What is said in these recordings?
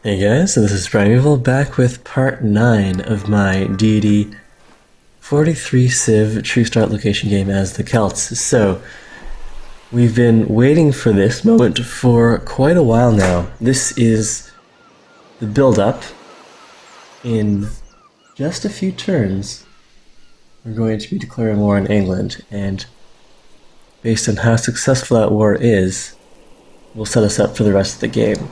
Hey guys, so this is Primeval back with part 9 of my Deity 43 Civ True Start location game as the Celts. So, we've been waiting for this moment for quite a while now. This is the build-up. In just a few turns, we're going to be declaring war in England, and based on how successful that war is, will set us up for the rest of the game.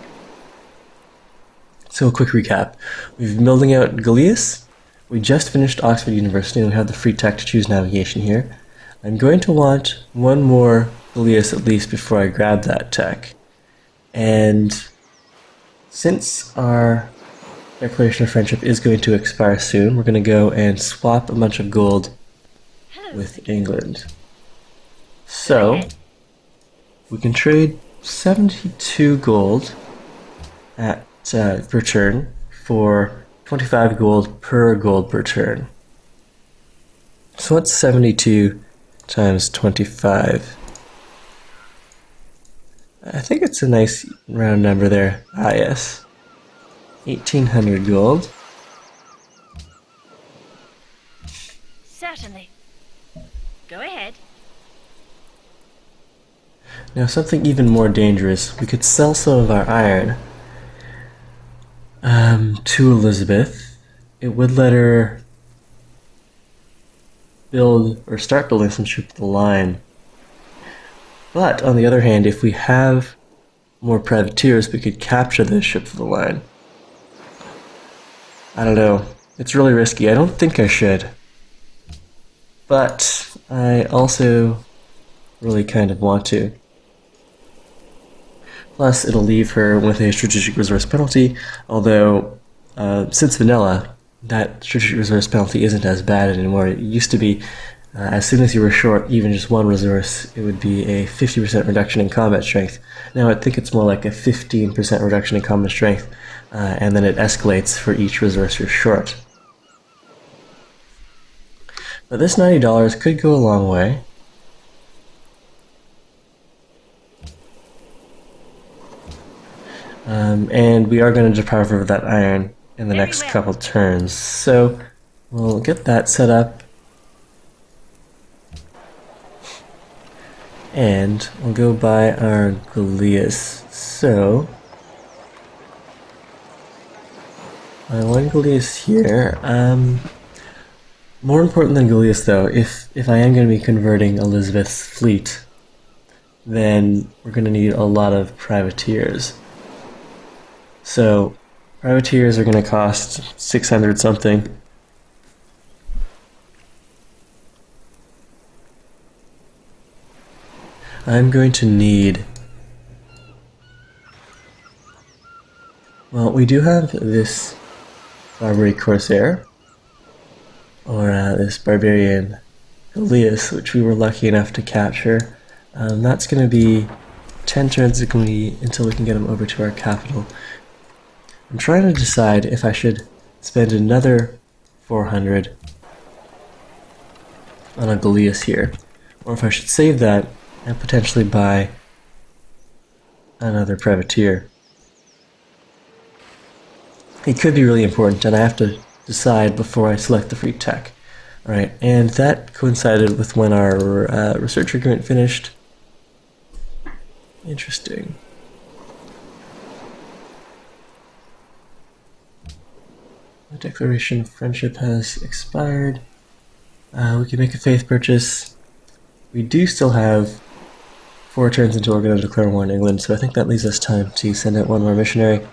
So a quick recap. We've been building out Gallius. We just finished Oxford University and we have the free tech to choose navigation here. I'm going to want one more Gallius at least before I grab that tech. And since our Declaration of Friendship is going to expire soon, we're going to go and swap a bunch of gold with England. So, we can trade 72 gold at per turn for 25 gold per turn. So what's 72 times 25? I think it's a nice round number there. Ah yes. 1800 gold. Certainly. Go ahead. Now something even more dangerous. We could sell some of our iron to Elizabeth. It would let her build or start building some ship of the line. But on the other hand, if we have more privateers, we could capture this ship of the line. I don't know. It's really risky. I don't think I should. But I also really kind of want to. Plus, it'll leave her with a strategic resource penalty, although since vanilla, that strategic resource penalty isn't as bad anymore. It used to be, as soon as you were short even just one resource, it would be a 50% reduction in combat strength. Now I think it's more like a 15% reduction in combat strength, and then it escalates for each resource you're short. But this $90 could go a long way. And we are going to deprive her of that iron in the next couple turns. So we'll get that set up. And we'll go buy our Gallius. So my one Gallius here. More important than Gallius though, if I am going to be converting Elizabeth's fleet, then we're going to need a lot of privateers. So, privateers are going to cost 600 something. I'm going to need... Well, we do have this Barbary Corsair, or this Barbarian Gallius, which we were lucky enough to capture. That's going to be 10 turns until we can get him over to our capital. I'm trying to decide if I should spend another 400 on a Gallius here, or if I should save that and potentially buy another privateer. It could be really important, and I have to decide before I select the free tech. Alright, and that coincided with when our research agreement finished. Interesting. The Declaration of Friendship has expired. We can make a faith purchase. We do still have 4 turns until we're going to declare war in England, so I think that leaves us time to send out one more missionary.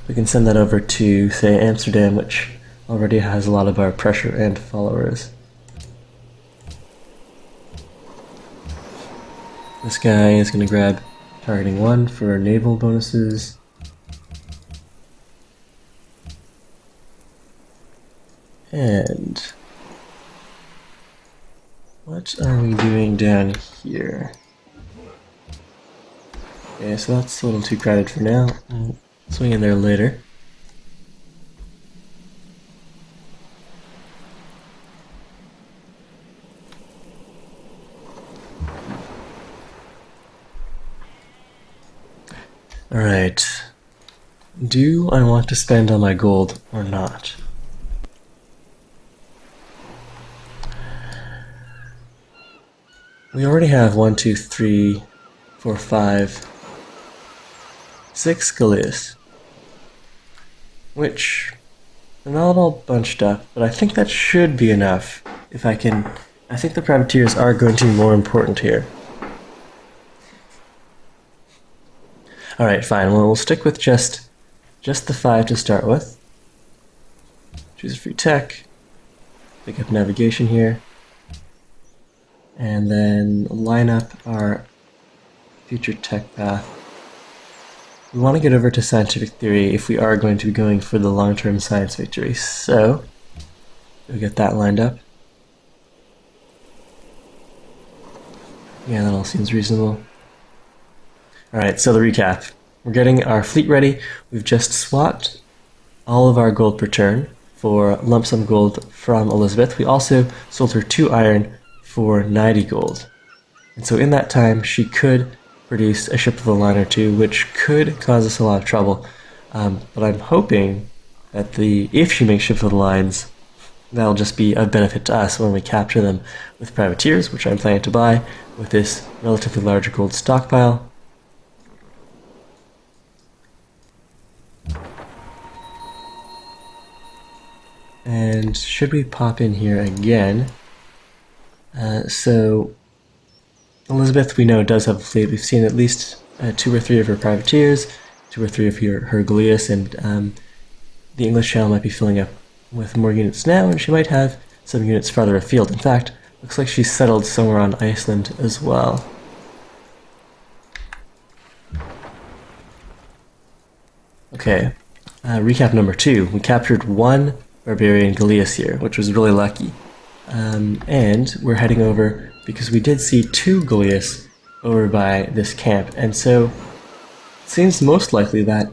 We can send that over to, say, Amsterdam, which already has a lot of our pressure and followers. This guy is going to grab targeting 1 for naval bonuses. And what are we doing down here? Okay, so that's a little too crowded for now. I'll swing in there later. Alright. Do I want to spend on my gold or not? We already have 1, 2, 3, 4, 5, 6 Galeas. Which, they're not all bunched up, but I think that should be enough. If I can... I think the privateers are going to be more important here. Alright, fine. Well, we'll stick with just the 5 to start with. Choose a free tech. Pick up navigation here. And then line up our future tech path. We want to get over to scientific theory if we are going to be going for the long-term science victory. So, we'll get that lined up. Yeah, that all seems reasonable. Alright, so the recap. We're getting our fleet ready. We've just swapped all of our gold per turn for lump sum gold from Elizabeth. We also sold her 2 iron for 90 gold. And so in that time, she could produce a ship of the line or two, which could cause us a lot of trouble. But I'm hoping that if she makes ships of the lines, that'll just be of benefit to us when we capture them with privateers, which I'm planning to buy with this relatively large gold stockpile. And should we pop in here again? So Elizabeth, we know, does have a fleet. We've seen at least 2 or 3 of her privateers, 2 or 3 of her Galeas, and the English Channel might be filling up with more units now, and she might have some units farther afield. In fact, looks like she's settled somewhere on Iceland as well. Okay, recap number 2. We captured 1 barbarian Galeas here, which was really lucky. And we're heading over because we did see 2 Galeas over by this camp, and so it seems most likely that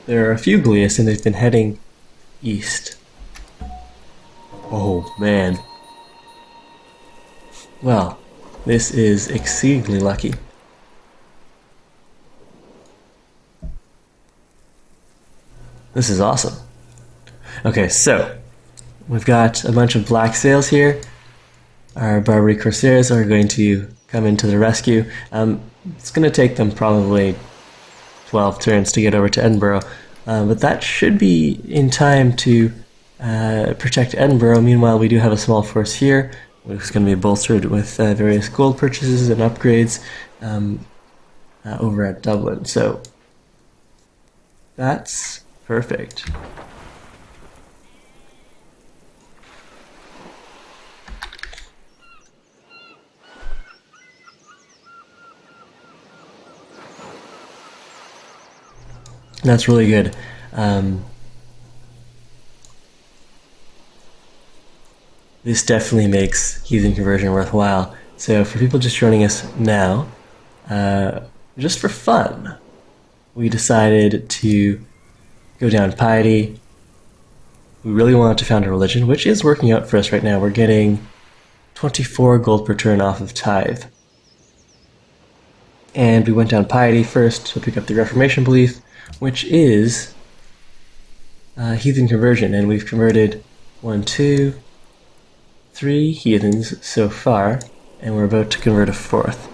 there are a few Galeas and they've been heading east. Oh man. Well, this is exceedingly lucky. This is awesome. Okay, so we've got a bunch of black sails here. Our Barbary Corsairs are going to come into the rescue. It's going to take them probably 12 turns to get over to Edinburgh, but that should be in time to protect Edinburgh. Meanwhile, we do have a small force here, which is going to be bolstered with various gold purchases and upgrades over at Dublin. So that's perfect. That's really good. This definitely makes heathen conversion worthwhile. So for people just joining us now, just for fun, we decided to go down piety. We really wanted to found a religion, which is working out for us right now. We're getting 24 gold per turn off of tithe. And we went down piety first to pick up the Reformation belief, which is heathen conversion, and we've converted 1, 2, 3 heathens so far, and we're about to convert a 4th.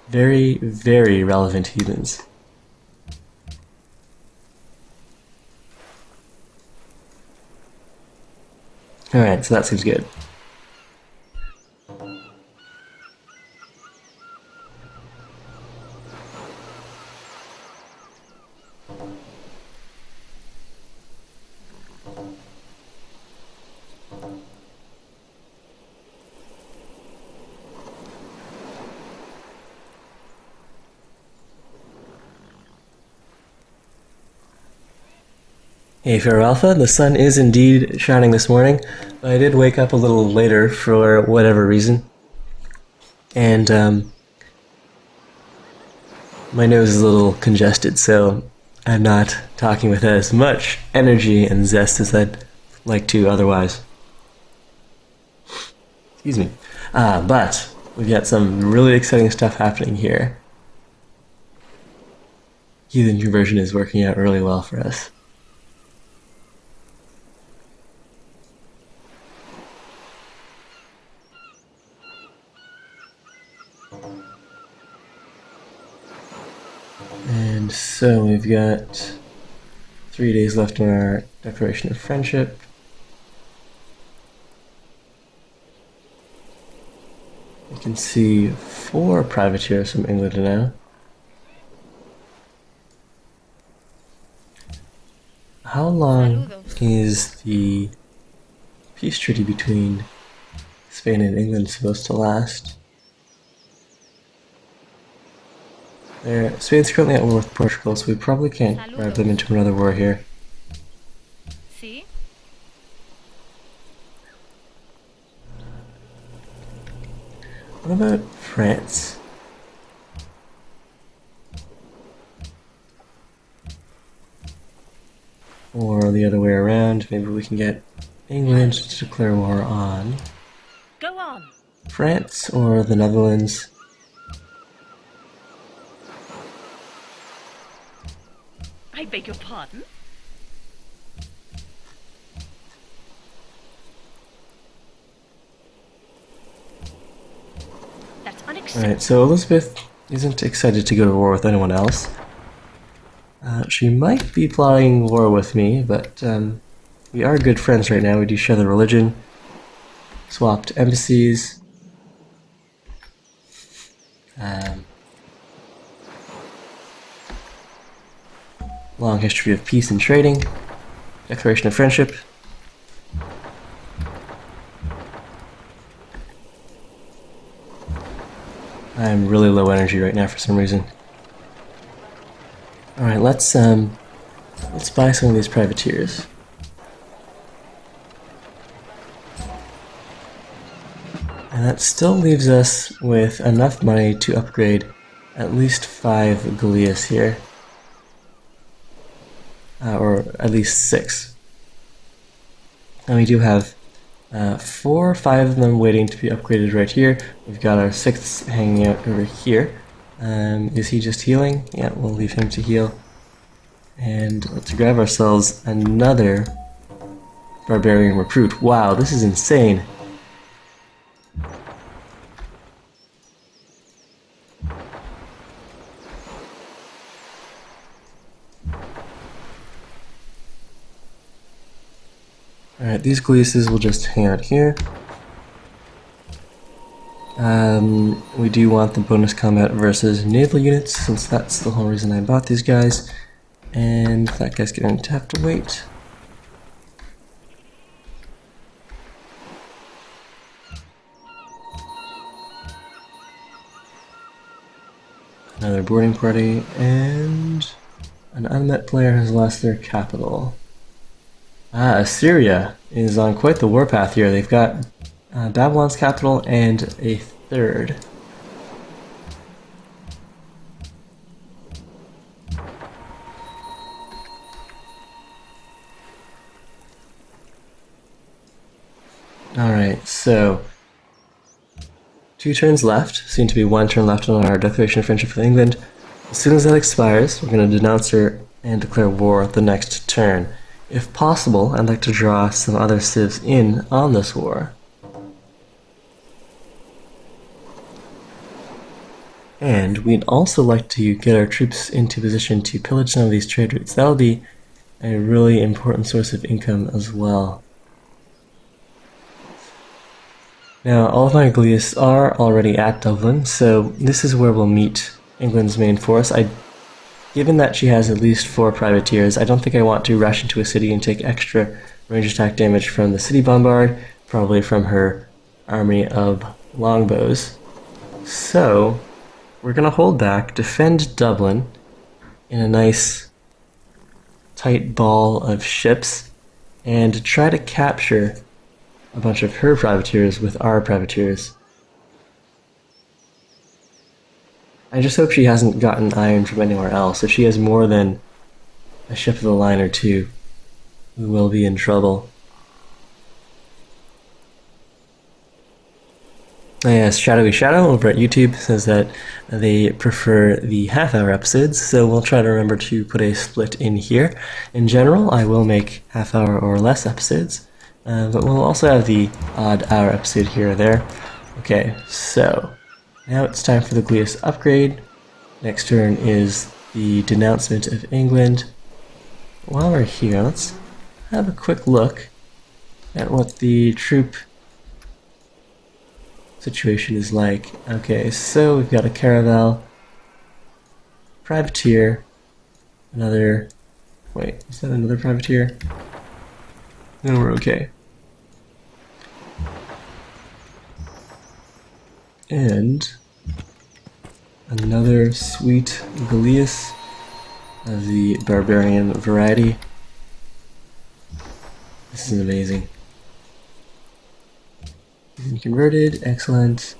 Very, very relevant heathens. Alright, so that seems good. Hey Fair Alpha, the sun is indeed shining this morning, but I did wake up a little later for whatever reason. And my nose is a little congested, so I'm not talking with as much energy and zest as I'd like to otherwise. Excuse me. But we've got some really exciting stuff happening here. heathen conversion is working out really well for us. And so we've got 3 days left on our Declaration of Friendship. You can see 4 privateers from England now. How long is the peace treaty between Spain and England supposed to last? Spain's currently at war with Portugal, so we probably can't grab them into another war here. See? What about France? Or the other way around, maybe we can get England to declare war on Go on. France or the Netherlands. I beg your pardon? That's unacceptable. Alright, so Elizabeth isn't excited to go to war with anyone else. She might be plotting war with me, but we are good friends right now. We do share the religion. Swapped embassies. Long history of peace and trading. Declaration of friendship. I'm really low energy right now for some reason. Alright, let's buy some of these privateers. And that still leaves us with enough money to upgrade at least 5 galleass here. Or at least 6. And we do have 4 or 5 of them waiting to be upgraded right here. We've got our 6th hanging out over here. Is he just healing? Yeah, we'll leave him to heal. And let's grab ourselves another barbarian recruit. Wow, this is insane. Alright, these galleasses will just hang out here. We do want the bonus combat versus naval units, since that's the whole reason I bought these guys. And that guy's going to have to wait. Another boarding party, and an unmet player has lost their capital. Assyria is on quite the warpath here. They've got Babylon's capital and a 3rd. Alright, so 2 turns left, soon to be 1 turn left on our Declaration of Friendship with England. As soon as that expires, we're going to denounce her and declare war the next turn. If possible, I'd like to draw some other civs in on this war. And we'd also like to get our troops into position to pillage some of these trade routes. That'll be a really important source of income as well. Now, all of my galleass are already at Dublin, so this is where we'll meet England's main force. Given that she has at least 4 privateers, I don't think I want to rush into a city and take extra range attack damage from the city bombard, probably from her army of longbows. So, we're going to hold back, defend Dublin in a nice tight ball of ships, and try to capture a bunch of her privateers with our privateers. I just hope she hasn't gotten iron from anywhere else. If she has more than a ship of the line or 2, we will be in trouble. Yes, Shadowy Shadow over at YouTube says that they prefer the half-hour episodes, so we'll try to remember to put a split in here. In general, I will make half-hour or less episodes, but we'll also have the odd-hour episode here or there. Okay, so now it's time for the Glius upgrade. Next turn is the denouncement of England. While we're here, let's have a quick look at what the troop situation is like. Okay, so we've got a caravel, privateer, another. Wait, is that another privateer? No, we're okay. And another sweet Galeas of the barbarian variety. This is amazing. He's been converted, excellent.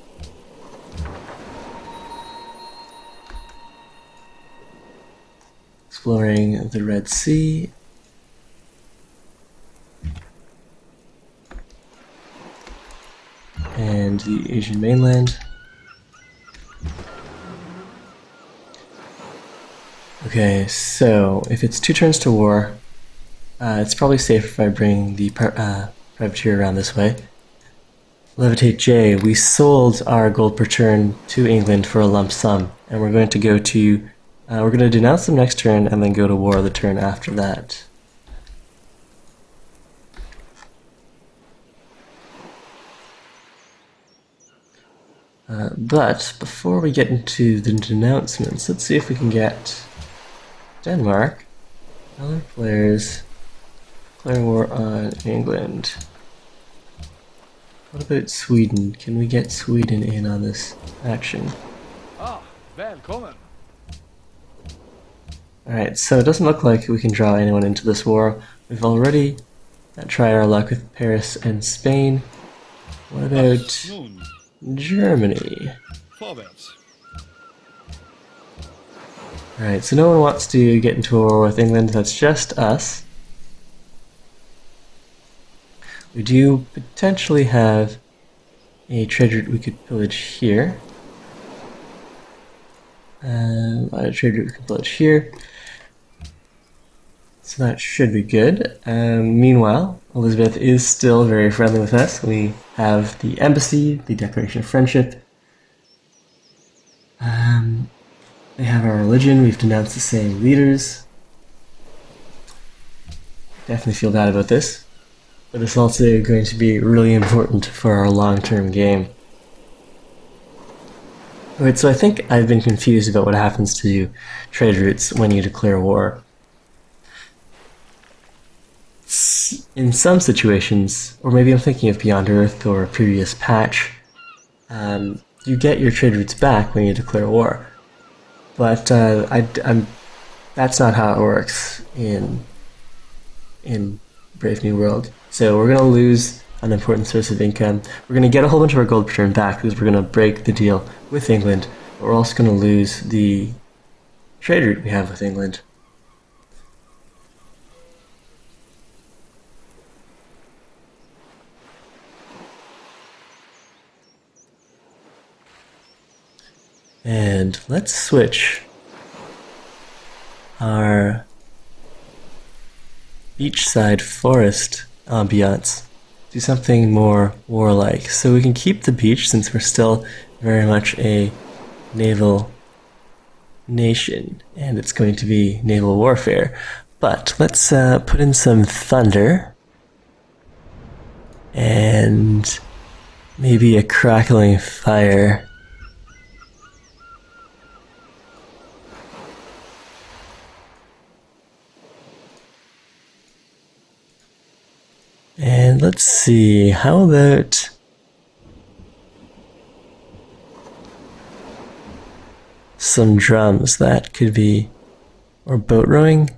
Exploring the Red Sea. And the Asian mainland. Okay, so if it's 2 turns to war, it's probably safer if I bring the privateer around this way. Levitate J, we sold our gold per turn to England for a lump sum, and we're going to go to, we're going to denounce them next turn and then go to war the turn after that. But before we get into the denouncements, let's see if we can get Denmark, other players, declaring war on England. What about Sweden? Can we get Sweden in on this action? Ah, välkommen. Alright, so it doesn't look like we can draw anyone into this war. We've already tried our luck with Paris and Spain. What about Germany? Vorwärts. Alright, so no one wants to get into a war with England, that's just us. We do potentially have a trade route we could pillage here. A trade route we could pillage here. So that should be good. Meanwhile, Elizabeth is still very friendly with us. We have the embassy, the declaration of friendship. They have our religion. We've denounced the same leaders. Definitely feel bad about this. But it's also going to be really important for our long-term game. Alright, so I think I've been confused about what happens to trade routes when you declare war. In some situations, or maybe I'm thinking of Beyond Earth or a previous patch, you get your trade routes back when you declare war. But that's not how it works in Brave New World. So we're going to lose an important source of income. We're going to get a whole bunch of our gold return back because we're going to break the deal with England. But we're also going to lose the trade route we have with England. And let's switch our beachside forest ambiance to something more warlike. So we can keep the beach since we're still very much a naval nation and it's going to be naval warfare. But let's put in some thunder and maybe a crackling fire. And let's see, how about some drums? That could be, or boat rowing.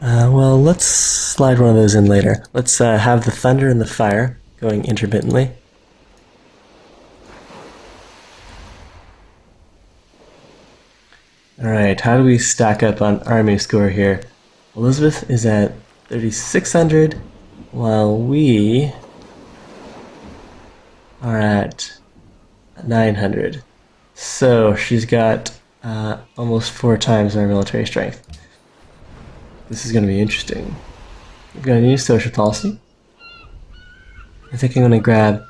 Well, let's slide one of those in later. Let's have the thunder and the fire going intermittently. Alright, how do we stack up on army score here? Elizabeth is at 3,600, while we are at 900. So she's got almost 4 times our military strength. This is going to be interesting. We're going to need social policy. I think I'm going to grab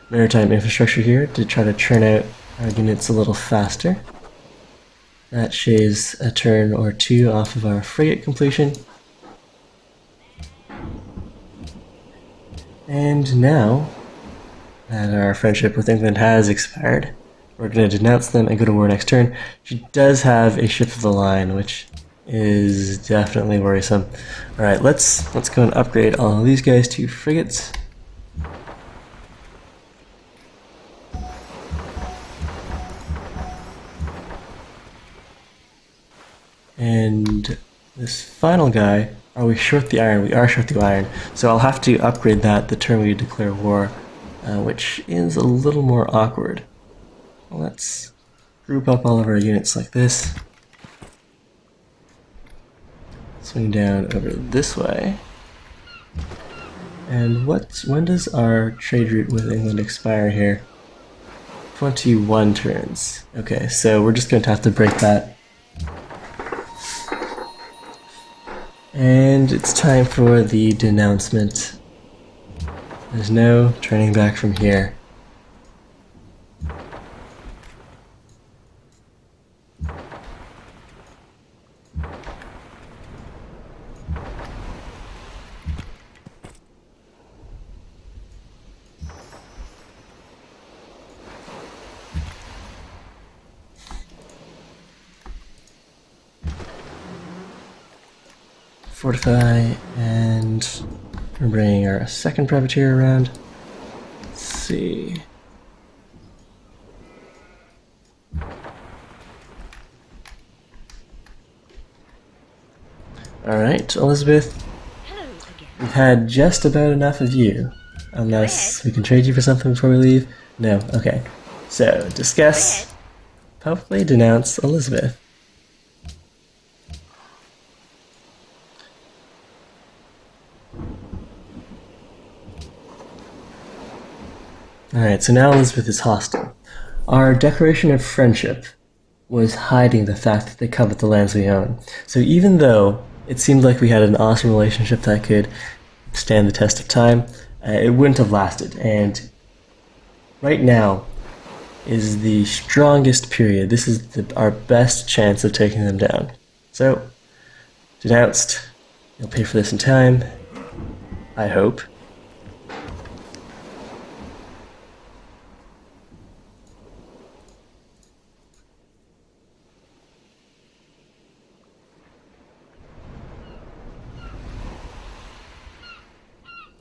maritime infrastructure here to try to churn out our units a little faster. That shaves a turn or 2 off of our frigate completion. And now that our friendship with England has expired, we're going to denounce them and go to war next turn. She does have a ship of the line, which is definitely worrisome. Alright, let's go and upgrade all of these guys to frigates. And this final guy, are we short the iron? We are short the iron, so I'll have to upgrade that the turn we declare war, which is a little more awkward. Let's group up all of our units like this. Swing down over this way. And when does our trade route with England expire here? 21 turns. Okay, so we're just going to have to break that. And it's time for the denouncement. There's no turning back from here. Fortify, and we're bringing our second privateer around. Let's see. Alright, Elizabeth, Hello again. we've had just about enough of you. Unless we can trade you for something before we leave. No, okay. So, discuss, publicly denounce Elizabeth. Alright, so now Elizabeth is hostile. Our declaration of friendship was hiding the fact that they covet the lands we own. So even though it seemed like we had an awesome relationship that could stand the test of time, it wouldn't have lasted. And right now is the strongest period. This is our best chance of taking them down. So, denounced. You'll pay for this in time. I hope.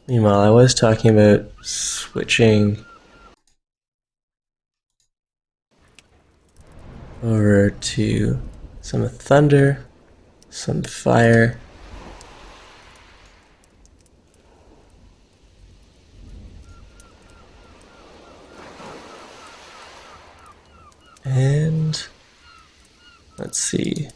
Meanwhile, I was talking about switching over to some thunder, some fire, and let's see.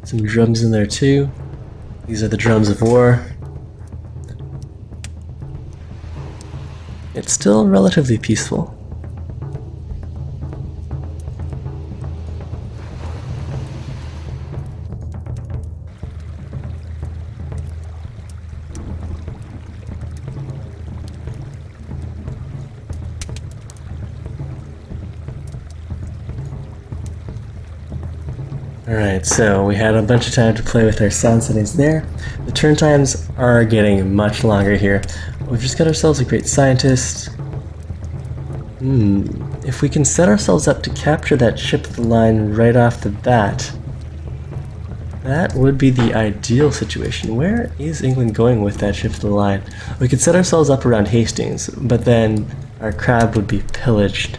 Some drums in there too. These are the drums of war. It's still relatively peaceful. Alright, so we had a bunch of time to play with our sound settings there. The turn times are getting much longer here. We've just got ourselves a great scientist. If we can set ourselves up to capture that ship of the line right off the bat, that would be the ideal situation. Where is England going with that ship of the line? We could set ourselves up around Hastings, but then our crab would be pillaged.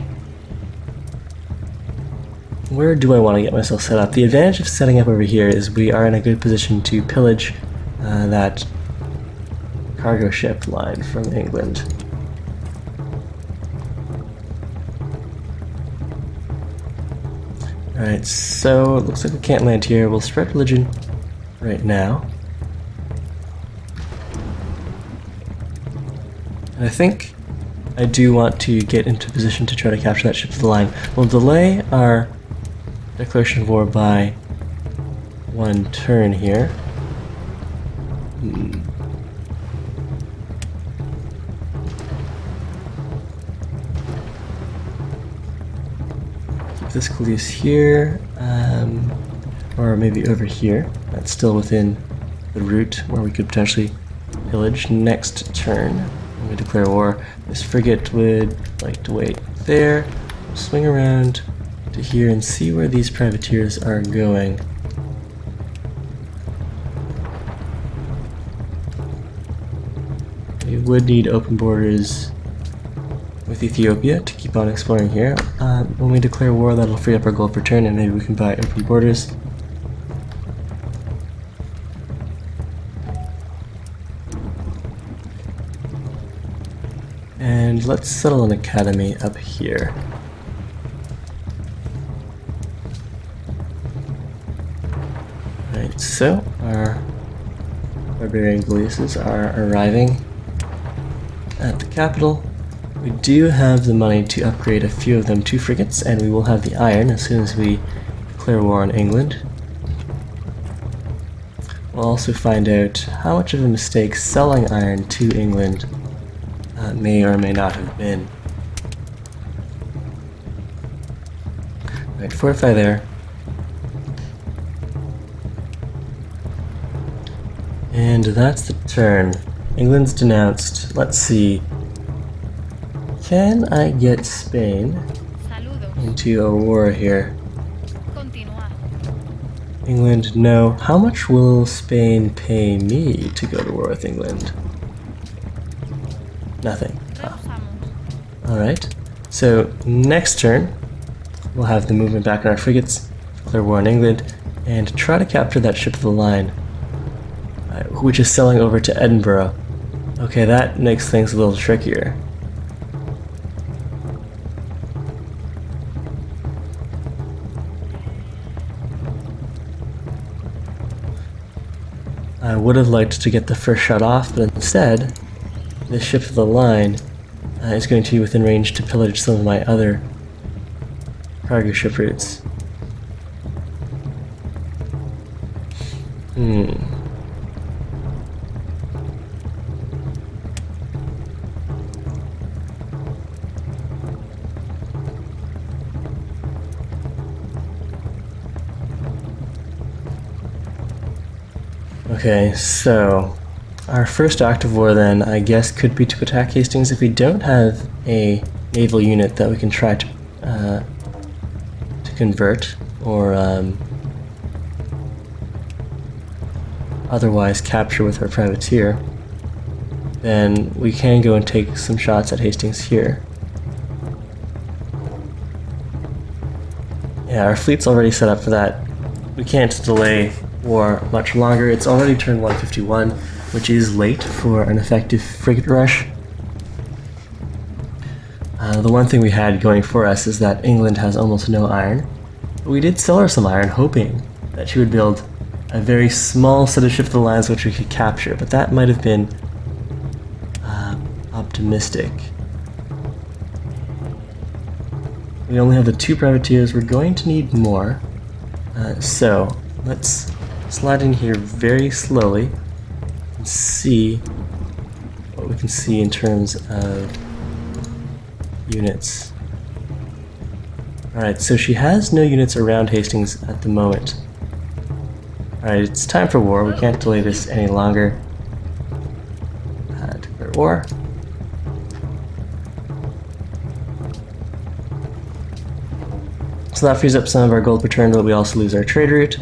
Where do I want to get myself set up? The advantage of setting up over here is we are in a good position to pillage that cargo ship line from England. Alright, so it looks like we can't land here. We'll spread religion right now. And I think I do want to get into position to try to capture that ship of the line. We'll delay our declaration of war by 1 turn here. Keep this Gallius here, or maybe over here. That's still within the route where we could potentially pillage next turn. When we declare war, this frigate would like to wait there, swing around to here and see where these privateers are going. We would need open borders with Ethiopia to keep on exploring here. When we declare war, that'll free up our gold per turn and maybe we can buy open borders. And let's settle an academy up here. Alright, so our barbarian Galliuses are arriving at the capital. We do have the money to upgrade a few of them to frigates, and we will have the iron as soon as we declare war on England. We'll also find out how much of a mistake selling iron to England may or may not have been. Alright, fortify there. And that's the turn. England's denounced. Let's see. Can I get Spain Saludos. into a war here? Continúa. England, no. How much will Spain pay me to go to war with England? Nothing. Rehusamos. Alright. So, next turn, we'll have the movement back on our frigates, declare war on England, and try to capture that ship of the line, which is sailing over to Edinburgh. Okay, that makes things a little trickier. I would have liked to get the first shot off, but instead, this ship of the line is going to be within range to pillage some of my other cargo ship routes. Okay, so our first act of war then, I guess, could be to attack Hastings if we don't have a naval unit that we can try to convert, or otherwise capture with our privateer. Then we can go and take some shots at Hastings here. Yeah, our fleet's already set up for that. We can't delay war much longer. It's already turned 151, which is late for an effective frigate rush. The one thing we had going for us is that England has almost no iron. But we did sell her some iron, hoping that she would build a very small set of ship of the lines which we could capture, but that might have been optimistic. We only have the 2 privateers. We're going to need more. So let's slide in here very slowly and see what we can see in terms of units. Alright, so she has no units around Hastings at the moment. Alright, it's time for war. We can't delay this any longer. Declare war. So that frees up some of our gold per turn, but we also lose our trade route.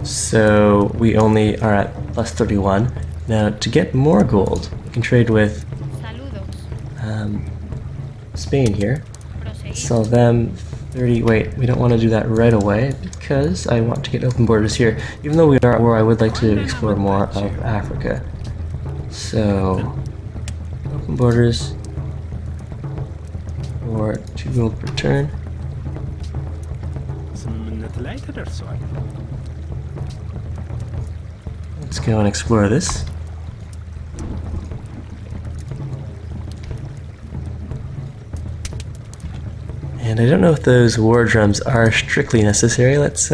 So we only are at plus 31. Now, to get more gold, we can trade with Saludos. Spain here. Proseguir. Sell them 30. Wait, we don't want to do that right away because I want to get open borders here. Even though we are at war, I would like to explore more of Africa. So, open borders for 2 gold per turn. det later or so. Let's go and explore this. And I don't know if those war drums are strictly necessary. Let's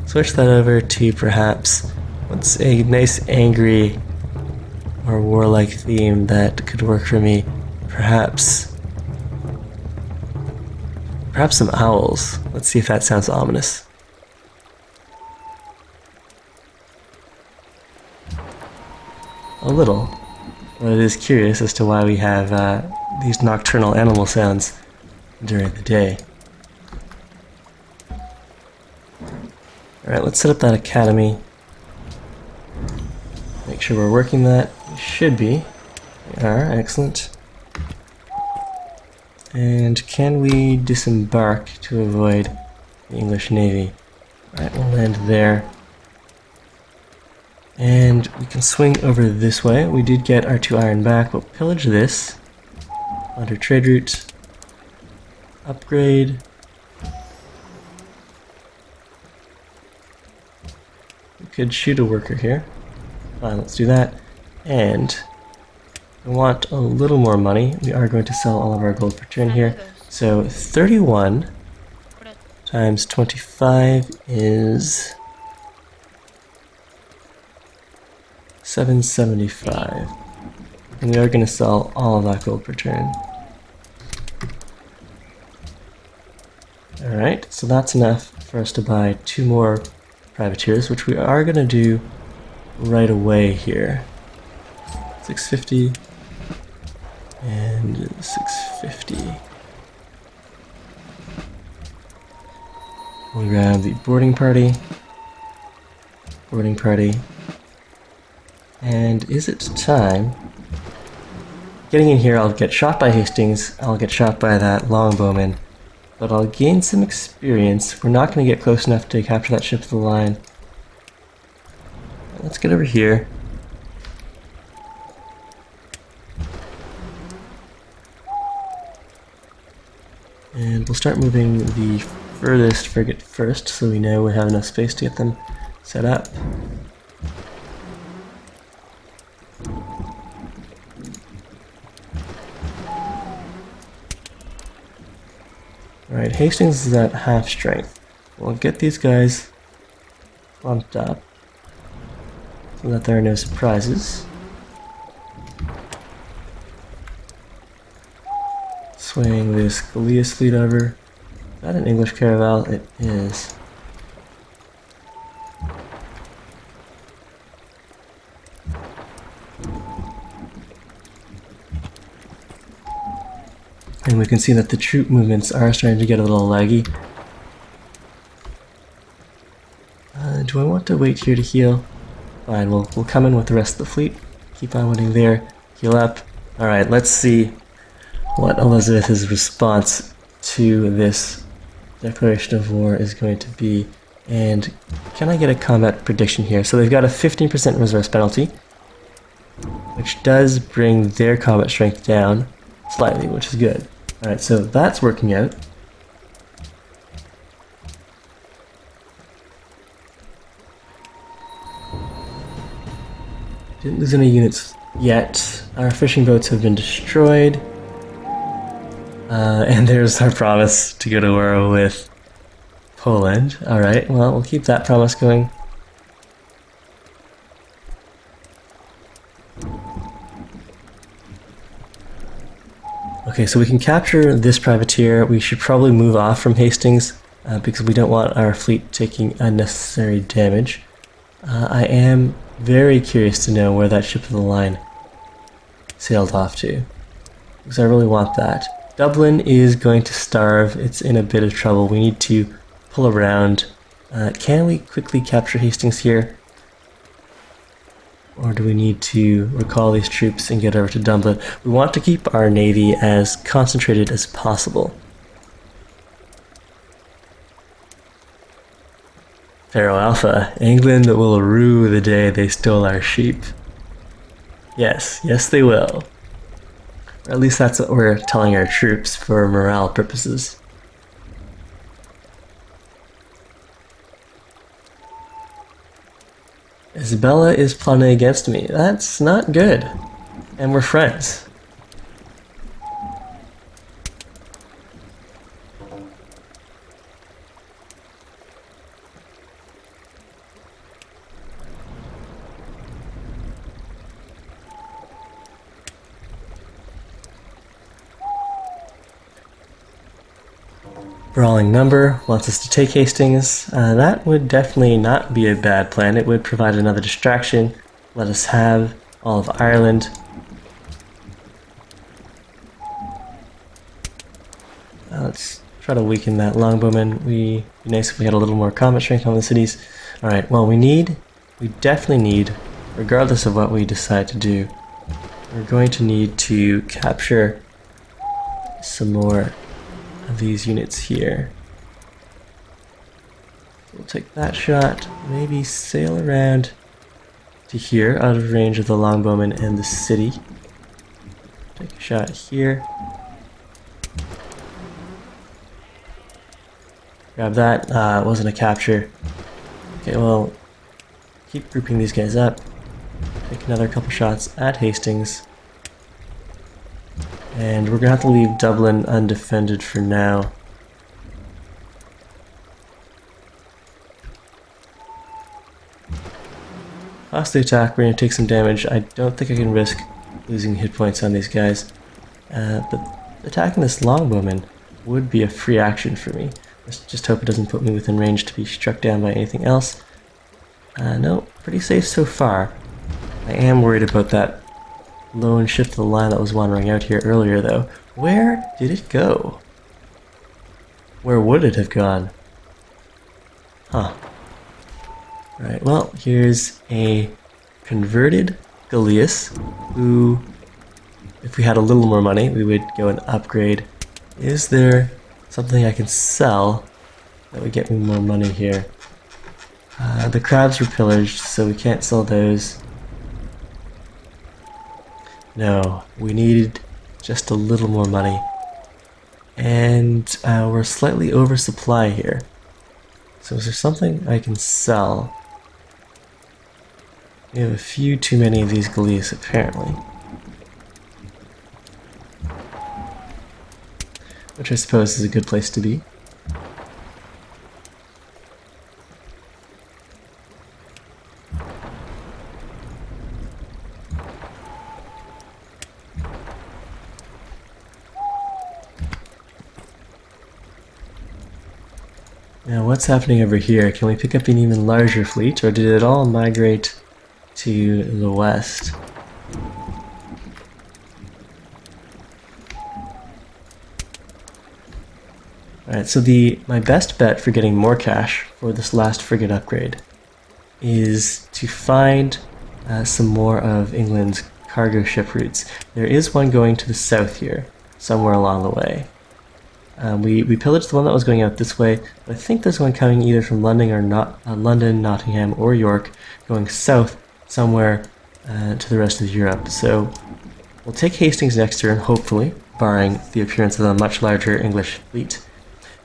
switch that over to perhaps what's a nice angry or warlike theme that could work for me. Perhaps some owls. Let's see if that sounds ominous. A little, but it is curious as to why we have these nocturnal animal sounds during the day. Alright, let's set up that academy. Make sure we're working that. We should be. We are, excellent. And can we disembark to avoid the English Navy? Alright, we'll land there. And we can swing over this way. We did get our 2 iron back, but pillage this. Under trade route. Upgrade. We could shoot a worker here. Fine, let's do that. And I want a little more money. We are going to sell all of our gold per turn here. So 31 times 25 is 775. And we are going to sell all of that gold per turn. Alright, so that's enough for us to buy 2 more privateers, which we are going to do right away here. 650 and 650. We'll grab the boarding party. And is it time? Getting in here, I'll get shot by Hastings, I'll get shot by that longbowman, but I'll gain some experience. We're not going to get close enough to capture that ship of the line. Let's get over here. And we'll start moving the furthest frigate first, so we know we have enough space to get them set up. Alright, Hastings is at half strength. We'll get these guys bumped up so that there are no surprises. Swing this Galea's fleet over. Is that an English caravel? It is. And we can see that the troop movements are starting to get a little laggy. Do I want to wait here to heal? Fine, we'll come in with the rest of the fleet. Keep on waiting there. Heal up. Alright, let's see what Elizabeth's response to this declaration of war is going to be. And can I get a combat prediction here? So they've got a 15% resource penalty, which does bring their combat strength down slightly, which is good. Alright, so that's working out. Didn't lose any units yet. Our fishing boats have been destroyed. And there's our promise to go to war with Poland. Alright, well, we'll keep that promise going. Okay, so we can capture this privateer. We should probably move off from Hastings because we don't want our fleet taking unnecessary damage. I am very curious to know where that ship of the line sailed off to, because I really want that. Dublin is going to starve. It's in a bit of trouble. We need to pull around. Can we quickly capture Hastings here? Or do we need to recall these troops and get over to Dublin? We want to keep our navy as concentrated as possible. Pharaoh Alpha, England will rue the day they stole our sheep. Yes, yes they will. Or at least that's what we're telling our troops for morale purposes. Isabella is plotting against me. That's not good. And we're friends. Brawling number wants us to take Hastings. That would definitely not be a bad plan. It would provide another distraction. Let us have all of Ireland. Let's try to weaken that longbowman. It'd be nice if we had a little more combat strength on the cities. Alright, well we definitely need, regardless of what we decide to do, we're going to need to capture some more of these units here. So we'll take that shot, maybe sail around to here, out of range of the longbowman and the city. Take a shot here. Grab that. It wasn't a capture. Okay, well, keep grouping these guys up. Take another couple shots at Hastings. And we're gonna have to leave Dublin undefended for now. Cost the attack, we're gonna take some damage. I don't think I can risk losing hit points on these guys. But attacking this longbowman would be a free action for me. Let's just hope it doesn't put me within range to be struck down by anything else. No, pretty safe so far. I am worried about that lone ship to the line that was wandering out here earlier, though. Where did it go? Where would it have gone? Huh. Right, well, here's a converted Gallius, who, if we had a little more money, we would go and upgrade. Is there something I can sell that would get me more money here? The crabs were pillaged, so we can't sell those. No, we needed just a little more money. And we're slightly oversupply here. So is there something I can sell? We have a few too many of these Gallias, apparently. Which I suppose is a good place to be. Now what's happening over here? Can we pick up an even larger fleet, or did it all migrate to the west? Alright, so my best bet for getting more cash for this last frigate upgrade is to find some more of England's cargo ship routes. There is one going to the south here, somewhere along the way. We pillaged the one that was going out this way, but I think there's one coming either from London or London, Nottingham, or York, going south somewhere to the rest of Europe. So we'll take Hastings next turn, hopefully, barring the appearance of a much larger English fleet,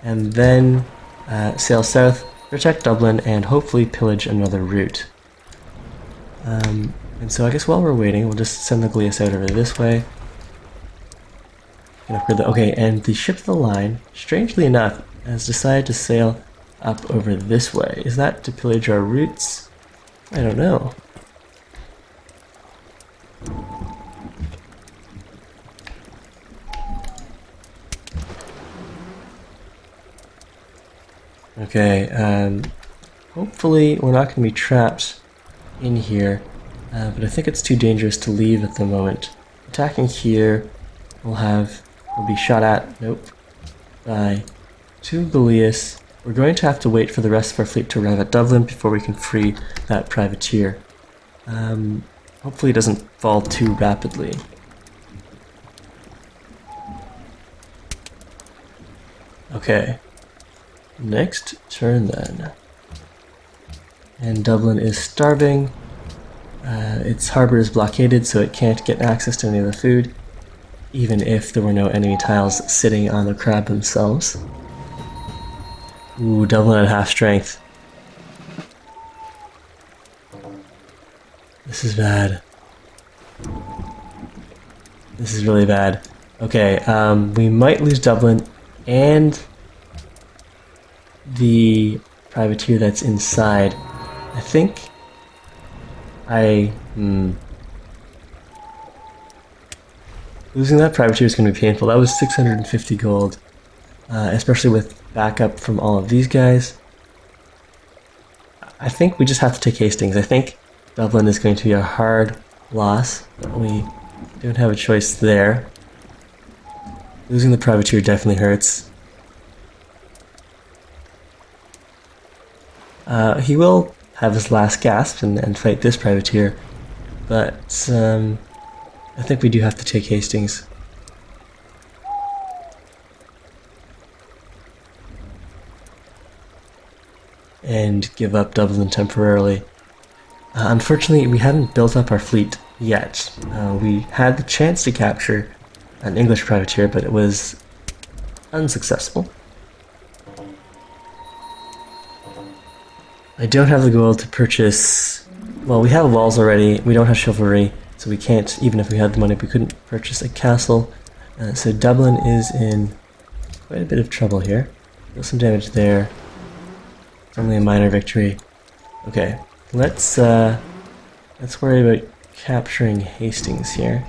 and then sail south, protect Dublin, and hopefully pillage another route. And so I guess while we're waiting, we'll just send the Gallias out over this way. Okay, and the ship of the line, strangely enough, has decided to sail up over this way. Is that to pillage our routes? I don't know. Okay, hopefully we're not going to be trapped in here, but I think it's too dangerous to leave at the moment. Attacking here, we'll be shot at, nope, by two Gallias. We're going to have to wait for the rest of our fleet to arrive at Dublin before we can free that privateer. Hopefully it doesn't fall too rapidly. Okay, next turn then. And Dublin is starving. Its harbor is blockaded, so it can't get access to any of the food, even if there were no enemy tiles sitting on the crab themselves. Ooh, Dublin at half strength. This is bad. This is really bad. Okay, we might lose Dublin and the privateer that's inside. I think losing that privateer is going to be painful. That was 650 gold, especially with backup from all of these guys. I think we just have to take Hastings. I think Dublin is going to be a hard loss, but we don't have a choice there. Losing the privateer definitely hurts. He will have his last gasp and fight this privateer, but I think we do have to take Hastings. And give up Dublin temporarily. Unfortunately, we hadn't built up our fleet yet. We had the chance to capture an English privateer, but it was unsuccessful. I don't have the gold to purchase... Well, we have walls already, we don't have chivalry, so we can't, even if we had the money, we couldn't purchase a castle. So Dublin is in quite a bit of trouble here. Deal some damage there. It's only a minor victory. Okay, let's worry about capturing Hastings here.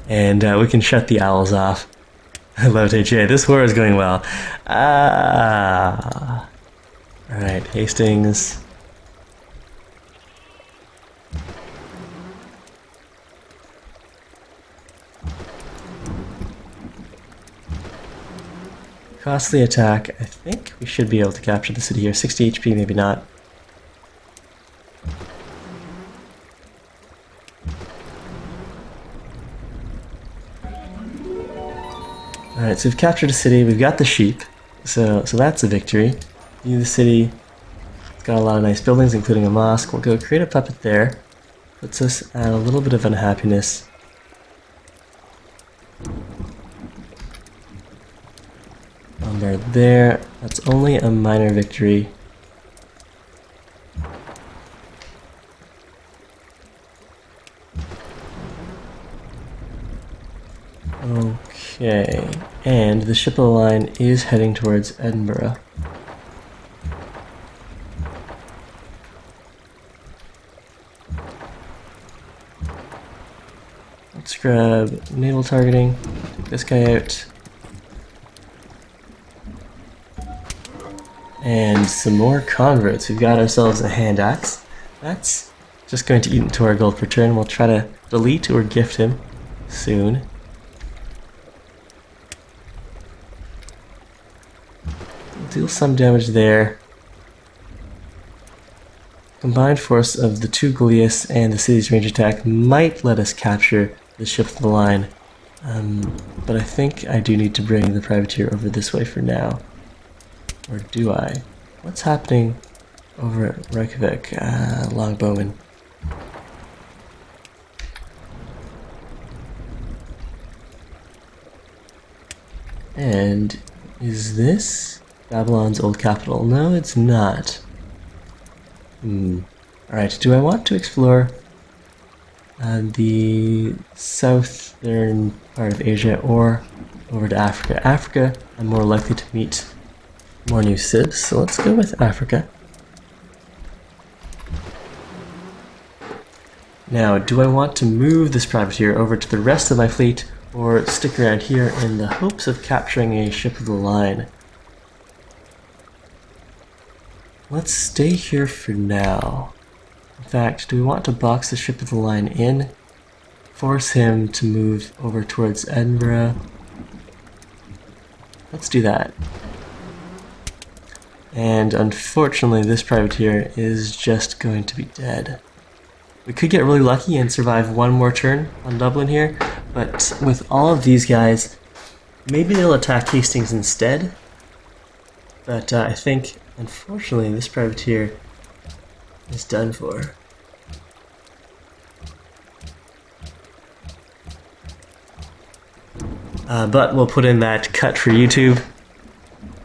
And we can shut the owls off. I love HA. This war is going well. Alright, Hastings. Costly attack. I think we should be able to capture the city here. 60 HP, maybe not. Alright, so we've captured a city, we've got the sheep, so that's a victory. View the city, it's got a lot of nice buildings, including a mosque. We'll go create a puppet there. Puts us at a little bit of unhappiness. Bombard there, that's only a minor victory. Okay, and the ship of the line is heading towards Edinburgh. Let's grab naval targeting, take this guy out. And some more converts. We've got ourselves a hand axe. That's just going to eat into our gold per turn. We'll try to delete or gift him soon. Deal some damage there. Combined force of the two Goliaths and the city's range attack might let us capture the ship of the line. But I think I do need to bring the privateer over this way for now. Or do I? What's happening over at Reykjavik? Longbowmen. And is this Babylon's old capital? No, it's not. Alright, do I want to explore the southern part of Asia or over to Africa? Africa, I'm more likely to meet more new civs, so let's go with Africa. Now, do I want to move this privateer over to the rest of my fleet or stick around here in the hopes of capturing a ship of the line? Let's stay here for now. In fact, do we want to box the ship of the line in? Force him to move over towards Edinburgh? Let's do that. And unfortunately, this privateer is just going to be dead. We could get really lucky and survive one more turn on Dublin here, but with all of these guys, maybe they'll attack Hastings instead. But I think, unfortunately, this privateer is done for. but we'll put in that cut for YouTube.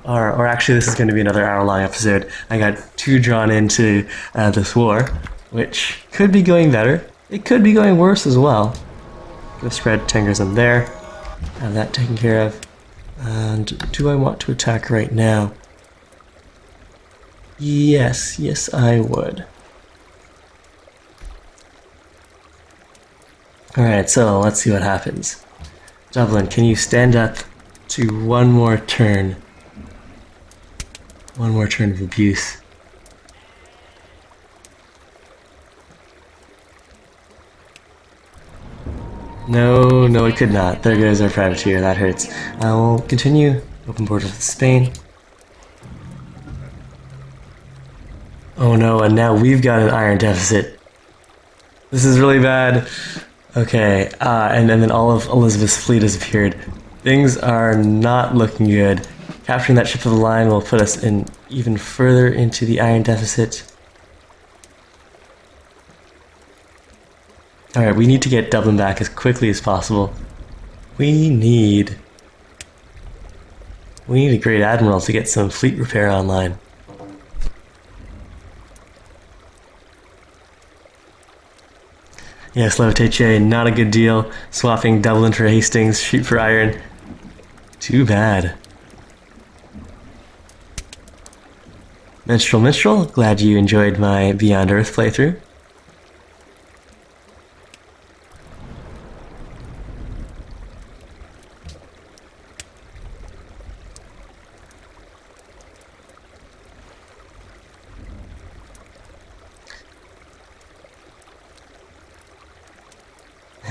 Or actually, this is going to be another hour-long episode. I got too drawn into this war, which could be going better. It could be going worse as well. Gonna spread Tengerism there. Have that taken care of. And do I want to attack right now? Yes, I would. Alright, so let's see what happens. Dublin, can you stand up to one more turn? One more turn of abuse. No, it could not. There goes our privateer. That hurts. We'll continue. Open border with Spain. Oh no, and now we've got an iron deficit. This is really bad. Okay, and then all of Elizabeth's fleet has appeared. Things are not looking good. Capturing that ship of the line will put us in even further into the iron deficit. Alright, we need to get Dublin back as quickly as possible. We need a great admiral to get some fleet repair online. Yes, Levitate, not a good deal. Swapping Dublin for Hastings, sheep for iron. Too bad. Minstrel, glad you enjoyed my Beyond Earth playthrough.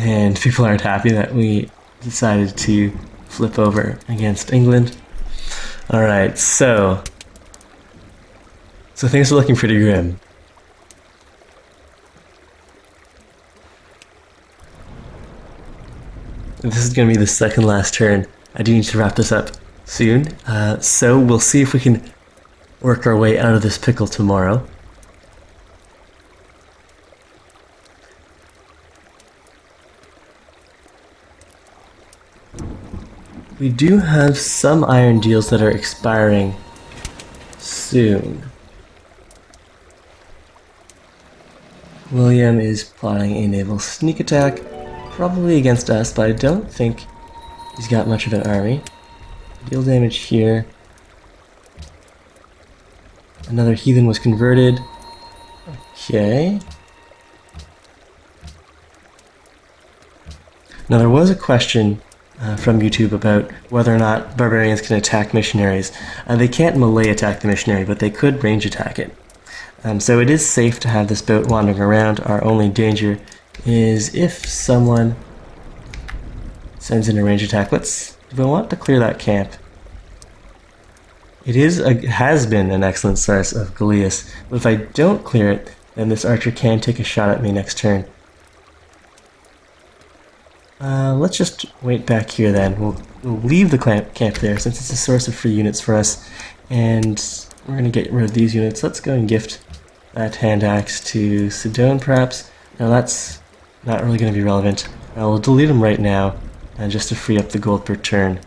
And people aren't happy that we decided to flip over against England. Alright, so things are looking pretty grim. This is going to be the second last turn. I do need to wrap this up soon. So we'll see if we can work our way out of this pickle tomorrow. We do have some iron deals that are expiring soon. William is plotting a naval sneak attack, probably against us, but I don't think he's got much of an army. Deal damage here. Another heathen was converted. Okay. Now there was a question from YouTube about whether or not barbarians can attack missionaries. They can't melee attack the missionary, but they could range attack it. So it is safe to have this boat wandering around. Our only danger is if someone sends in a range attack. Do I want to clear that camp? It has been an excellent source of Galeas, but if I don't clear it, then this archer can take a shot at me next turn. Let's just wait back here then. We'll leave the camp there since it's a source of free units for us, and we're going to get rid of these units. Let's go and gift that hand axe to Sidon perhaps. Now that's not really going to be relevant. We'll delete them right now just to free up the gold per turn.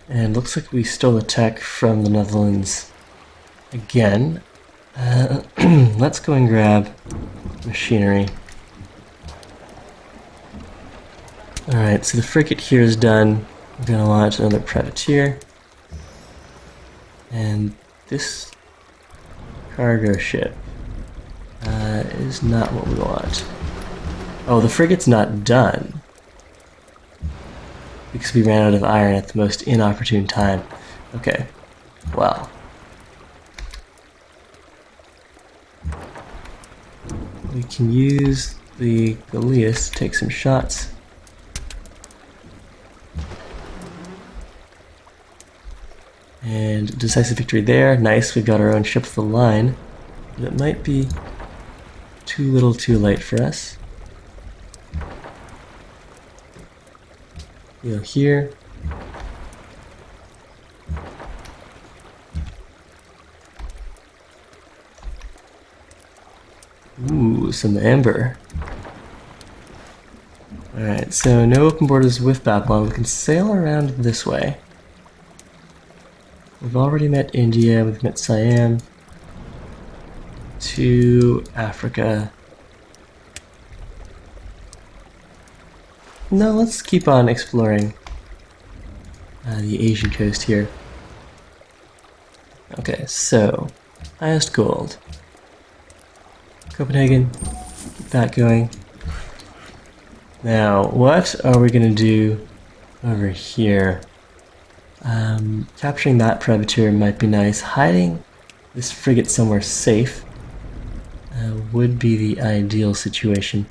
And looks like we stole a tech from the Netherlands again. Let's go and grab machinery. Alright, so the frigate here is done. We're going to launch another privateer. And this cargo ship is not what we want. Oh, the frigate's not done. Because we ran out of iron at the most inopportune time. Okay, well. We can use the Galeas to take some shots. And decisive victory there. Nice, we've got our own ship of the line. But it might be too little too late for us. Go here. Ooh, some amber. Alright, so no open borders with Babylon. We can sail around this way. We've already met India, we've met Siam. To Africa. No, let's keep on exploring the Asian coast here. Okay, so highest gold. Copenhagen, keep that going. Now, what are we going to do over here? Capturing that privateer might be nice. Hiding this frigate somewhere safe would be the ideal situation.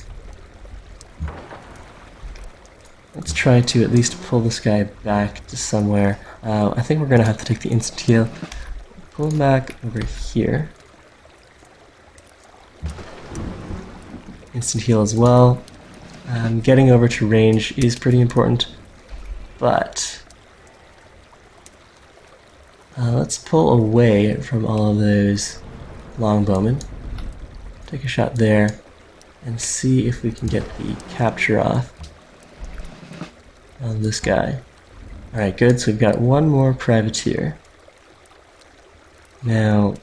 Let's try to at least pull this guy back to somewhere. I think we're going to have to take the instant heal. Pull him back over here. Instant heal as well. Getting over to range is pretty important, but let's pull away from all of those longbowmen. Take a shot there and see if we can get the capture off on this guy. Alright, good, so we've got one more privateer. Now,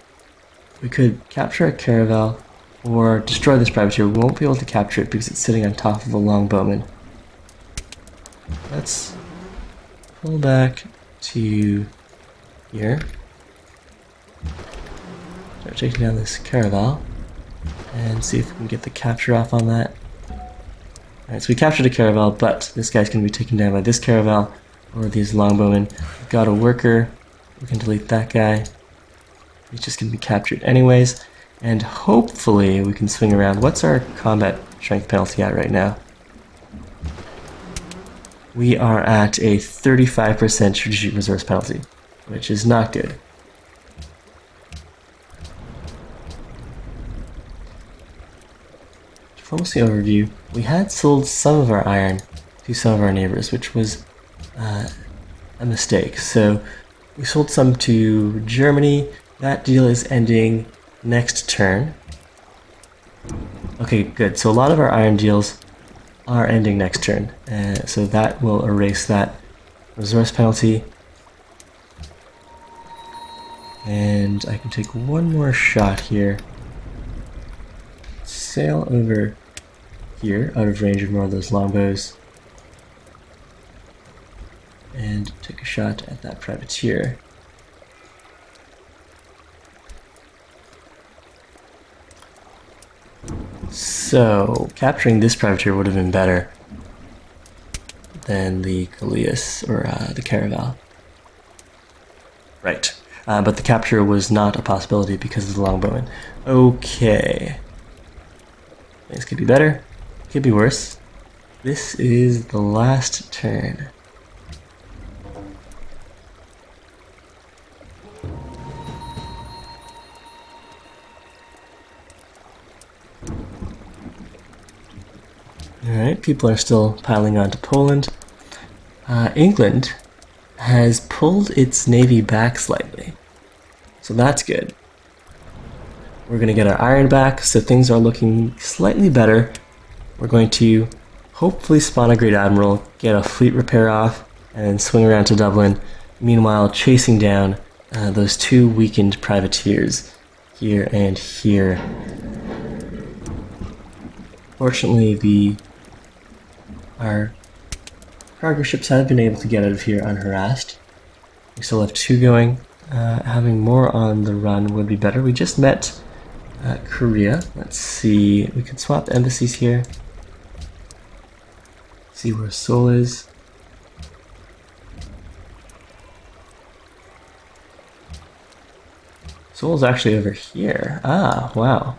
we could capture a caravel or destroy this privateer. We won't be able to capture it because it's sitting on top of a longbowman. Let's pull back to here. Start taking down this caravel and see if we can get the capture off on that. Alright, so we captured a caravel, but this guy's going to be taken down by this caravel or these longbowmen. We've got a worker. We can delete that guy. He's just going to be captured anyways. And hopefully we can swing around. What's our combat strength penalty at right now? We are at a 35% strategic resource penalty, which is not good. Diplomacy overview. We had sold some of our iron to some of our neighbors, which was a mistake. So we sold some to Germany. That deal is ending next turn. Okay, good. So a lot of our iron deals are ending next turn. So that will erase that resource penalty. And I can take one more shot here. Sail over here, out of range of more of those longbows. And take a shot at that privateer. So, capturing this privateer would have been better than the Galeas or the Caravel. Right. But the capture was not a possibility because of the longbowman. Okay. Things could be better. Could be worse. This is the last turn. Alright, people are still piling on to Poland. England has pulled its navy back slightly, so that's good. We're going to get our iron back, so things are looking slightly better. We're going to hopefully spawn a Great Admiral, get a fleet repair off, and then swing around to Dublin, meanwhile chasing down those two weakened privateers here and here. Fortunately, our cargo ships have been able to get out of here unharassed. We still have two going. Having more on the run would be better. We just met Korea. Let's see. We could swap embassies here. See where Seoul is. Seoul's actually over here. Ah, wow.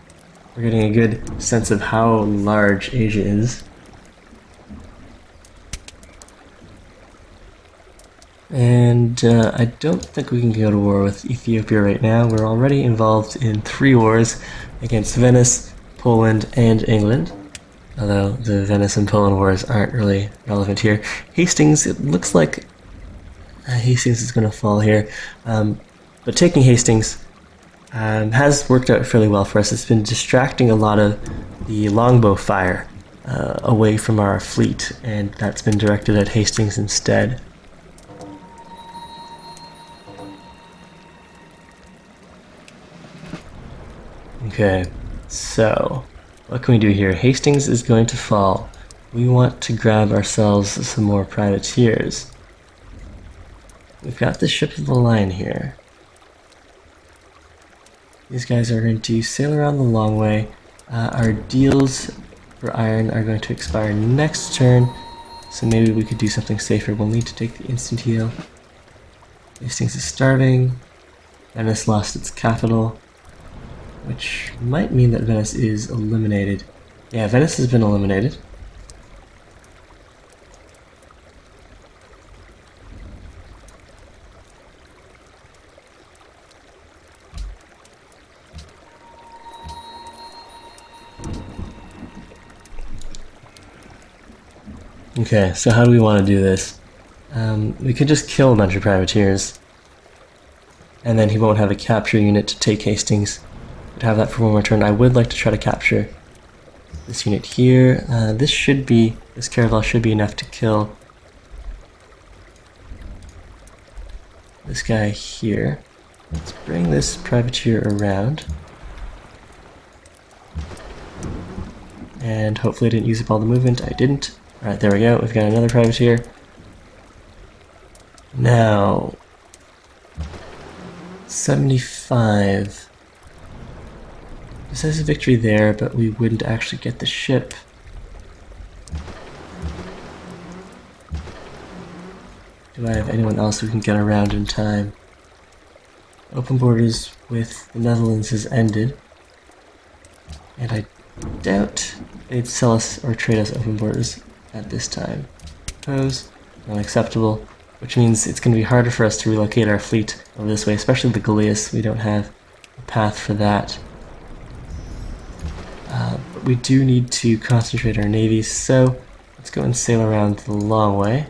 We're getting a good sense of how large Asia is. And I don't think we can go to war with Ethiopia right now. We're already involved in 3 wars against Venice, Poland, and England. Although the Venice and Poland wars aren't really relevant here. Hastings, it looks like Hastings is going to fall here. But taking Hastings has worked out fairly well for us. It's been distracting a lot of the longbow fire away from our fleet, and that's been directed at Hastings instead. Okay, so what can we do here? Hastings is going to fall. We want to grab ourselves some more privateers. We've got the ship of the line here. These guys are going to sail around the long way. Our deals for iron are going to expire next turn, so maybe we could do something safer. We'll need to take the instant heal. Hastings is starving. Venice lost its capital, which might mean that Venice is eliminated. Yeah, Venice has been eliminated. Okay, so how do we want to do this? We could just kill a bunch of privateers, and then he won't have a capture unit to take Hastings. We'd have that for one more turn. I would like to try to capture this unit here. This caravel should be enough to kill this guy here. Let's bring this privateer around. And hopefully I didn't use up all the movement. I didn't. Alright, there we go. We've got another privateer. Now, 75. Decisive victory there, but we wouldn't actually get the ship. Do I have anyone else who can get around in time? Open borders with the Netherlands has ended. And I doubt they'd sell us or trade us open borders at this time. Oppose, unacceptable, which means it's going to be harder for us to relocate our fleet over this way, especially the Galeas. We don't have a path for that. But we do need to concentrate our navies, so let's go and sail around the long way.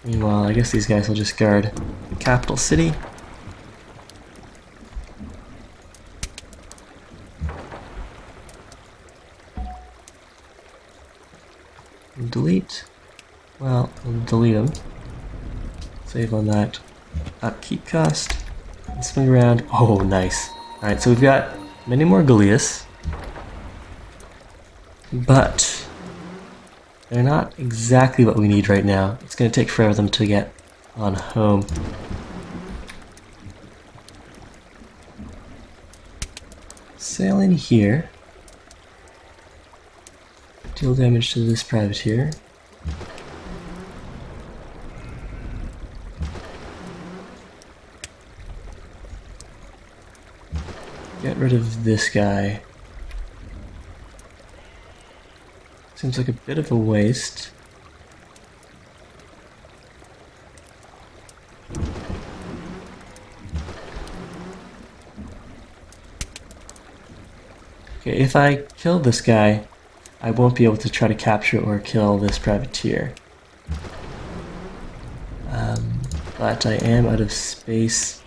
Meanwhile, I guess these guys will just guard the capital city. Delete. Well, we'll delete them. Save on that upkeep cost. And swing around. Oh, nice. Alright, so we've got many more Galeas. But they're not exactly what we need right now. It's going to take forever for them to get on home. Sail in here. Deal damage to this privateer. Get rid of this guy. Seems like a bit of a waste. Okay, if I kill this guy, I won't be able to try to capture or kill this privateer. But I am out of space.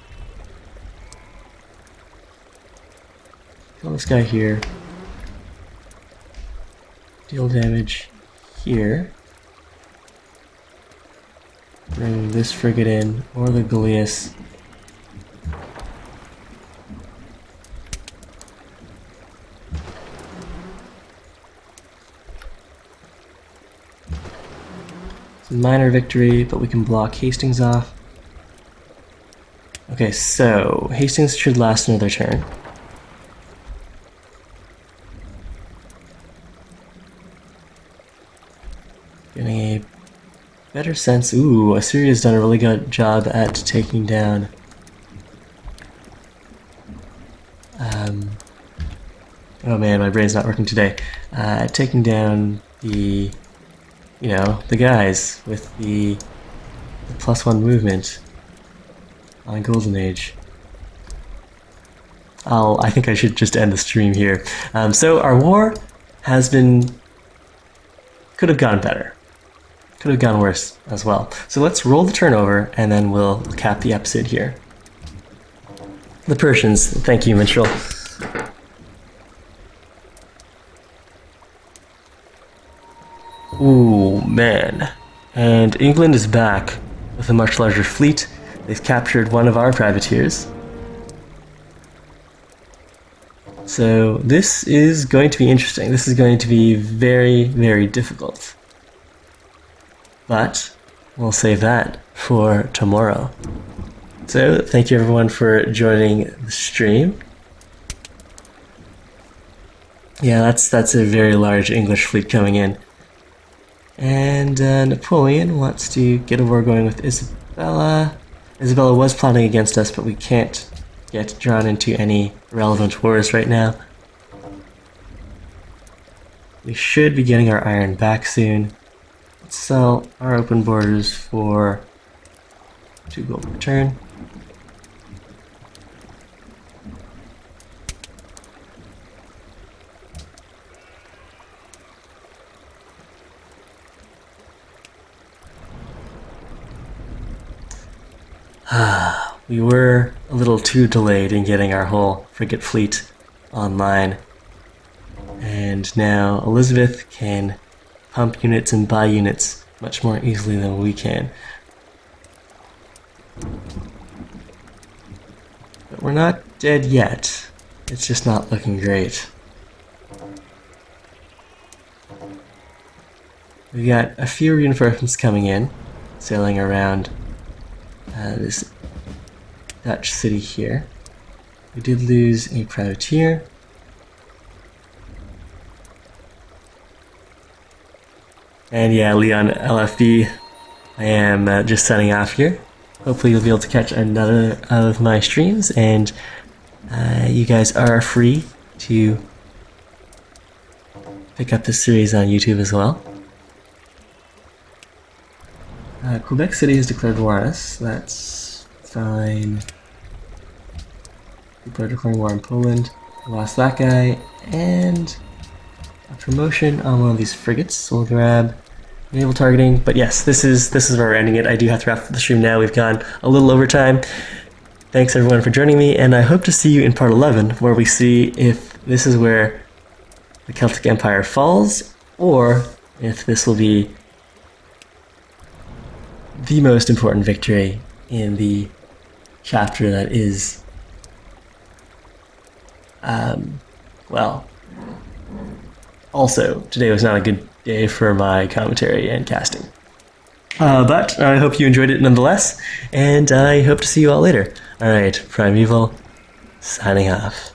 Kill this guy here. Deal damage here. Bring this frigate in, or the Galeas. It's a minor victory, but we can block Hastings off. Okay, so Hastings should last another turn. Getting a better sense. Ooh, Assyria's done a really good job at taking down oh man, my brain's not working today. Taking down the, the guys with the +1 movement on Golden Age. I think I should just end the stream here. So our war could have gone better. Could have gone worse as well. So let's roll the turnover, and then we'll cap the episode here. The Persians. Thank you, Minstrel. Ooh, man. And England is back with a much larger fleet. They've captured one of our privateers. So this is going to be interesting. This is going to be very, very difficult. But we'll save that for tomorrow. So thank you everyone for joining the stream. Yeah, that's a very large English fleet coming in. And Napoleon wants to get a war going with Isabella. Isabella was plotting against us, but we can't get drawn into any relevant wars right now. We should be getting our iron back soon. Let's sell our open borders for 2 gold per turn. We were a little too delayed in getting our whole frigate fleet online. And now Elizabeth can pump units and buy units much more easily than we can. But we're not dead yet. It's just not looking great. We got a few reinforcements coming in, sailing around this Dutch city here. We did lose a privateer. And yeah, Leon LFB, I am just signing off here. Hopefully you'll be able to catch another of my streams, and you guys are free to pick up this series on YouTube as well. Quebec City has declared war on us. That's fine. People are declaring war on Poland. We lost that guy, and a promotion on one of these frigates. So we'll grab naval targeting. But yes, this is where we're ending it. I do have to wrap up the stream now. We've gone a little over time. Thanks everyone for joining me, and I hope to see you in part 11, where we see if this is where the Celtic Empire falls, or if this will be the most important victory in the chapter that is, well, also, today was not a good day for my commentary and casting. But I hope you enjoyed it nonetheless, and I hope to see you all later. Alright, Primeval, signing off.